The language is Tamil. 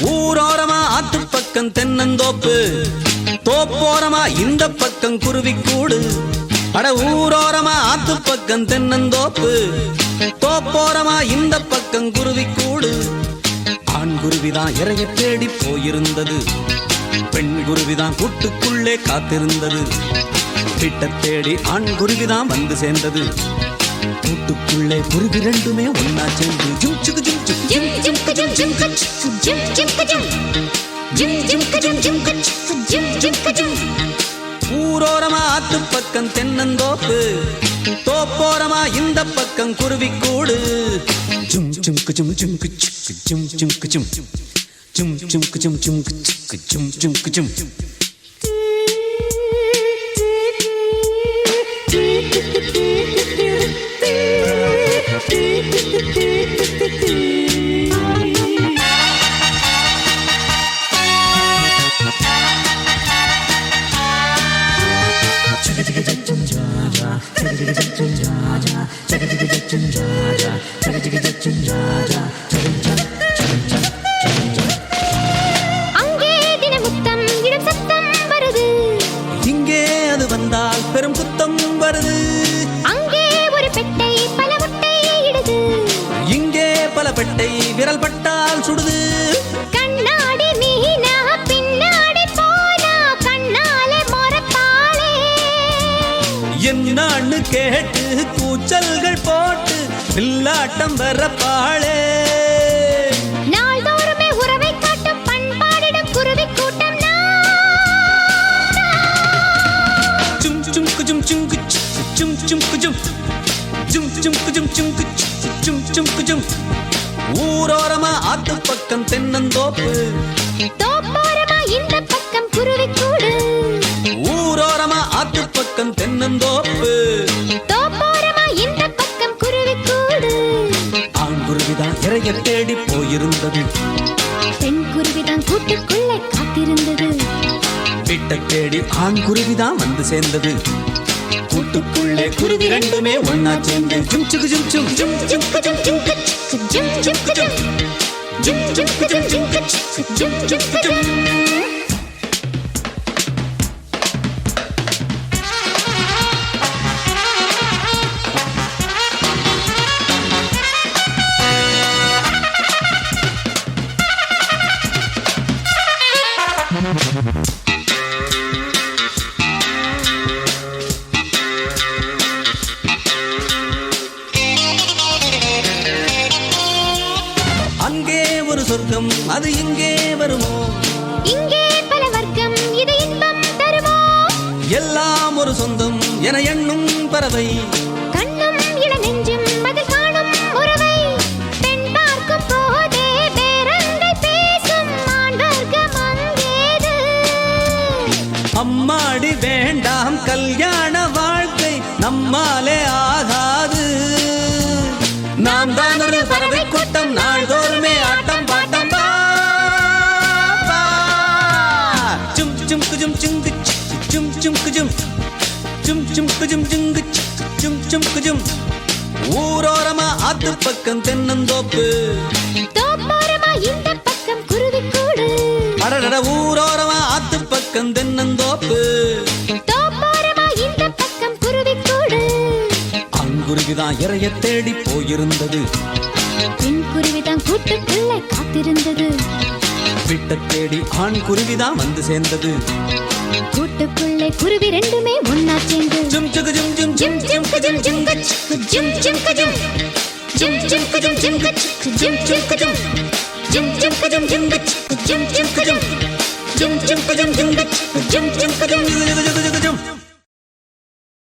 ஊரோரமா ஆத்து பக்கம் தென்னந்தோப்பு, தோப்போரமா இந்த பக்கம் குருவிக்கூடு. அட ஊரோரமா ஆத்து பக்கம் தென்னந்தோப்பு, தோப்போரமா இந்த பக்கம் குருவிக்கூடு. ஆண் குருவிதான் இறைய தேடி போயிருந்தது, பெண் குருவிதான் கூட்டுக்குள்ளே காத்திருந்தது. கிட்ட தேடி ஆண் குருவிதான் வந்து சேர்ந்தது, கூட்டுக்குள்ளே குருவி ரெண்டுமே ஒன்னா சேர்ந்து ஊரோரமா ஆத்து பக்கம் தென்னந்தோப்பு, தோப்போரமா இந்த பக்கம் குருவிக்கூடு. அங்கே தினமுத்தம் இடம் சத்தம் வருது, இங்கே அது வந்தால் பெரும் குத்தம் வருது. அங்கே ஒரு பெட்டை பல முட்டை இடுது, இங்கே பல பெட்டை விரல் பட்டால் சுடுது. கண்ணாடி மீனா பின்னாடி போனா கண்ணாலே மொரப்பாளே. என்னான்னு கேட்டு கூச்சல்கள் போட்டு வில்லாட்டம் வரப்பாளே. நாள்தோறுமே உறவை காட்டும் பண்பாடிடும் குருவி கூட்டம் ஊரோரமா ஆத்து பக்கம் தென்னந்தோப்பு, தோப்போரமா இந்த பக்கம் குருவி கூடு. ஊரோரமா ஆத்து பக்கம் தென்னந்தோப்பு, தோப்போரமா இந்த பக்கம் குருவி கூடு. ஆண் குருவிதான் இறைய தேடி போயிருந்தது, பெண் குருவிதான் கூட்டுக்குள்ளே காத்திருந்தது. வீட்டை தேடி ஆண் குருவிதான் வந்து சேர்ந்தது, கூட்டுக்குள்ளே குருவி ரெண்டுமே ஒன்னா சேர்ந்து அங்கே ஒரு சொர்க்கம் அது இங்கே வருமோ, இங்கே பல வர்க்கம் இது இன்பம் தருமோ. எல்லாம் ஒரு சொந்தம் என எண்ணும் பறவை, கண்ணும் இள நெஞ்சும் அதில் காணும் உறவை. பெண் பார்க்கும் போதே பேரங்கை பேசும் ஆண் வர்க்கம் அங்கேது. அம்மாடி வேண்டாம் கல்யாண வாழ்க்கை நம்மாலே ஆகாது. நாம் தான் ஒரு பறவை கூட்டம், நாள்தோறுமே ஆட்டம் பாட்டம். ஊரோரமா ஆத்து பக்கம் தென்னந்தோப்பு, தோப்போரமா இந்த பக்கம் குருவி கூடு. அடடட ஊரோரமா ஆத்து பக்கம் தென்னந்தோப்பு, தோப்போரமா இந்த பக்கம் குருவி கூடு. ஆண்குருவிதான் இறைய தேடி போயிருந்தது, பெண் குருவிதான் கூட்டுக்குள்ளே காத்திருந்தது. வீட்டை தேடி ஆண் குருவிதான் வந்து சேர்ந்தது, கூட்டுக்குள்ளே குருவி ரெண்டுமே ஒன்னா சேர்ந்து ஜும் ஜுகு ஜும் ஜும் ஜும் ஜும் ஜும் ஜும் கச் ஜும் ஜும் கஜும் ஜும் ஜும் கஜும் ஜும் கச் ஜும் ஜும் கஜும் ஜும் ஜும் கஜும் ஜும் கச் ஜும் ஜும் கஜும் ஜும் ஜும் கஜும் ஜும் கச் ஜும் ஜும் கஜும்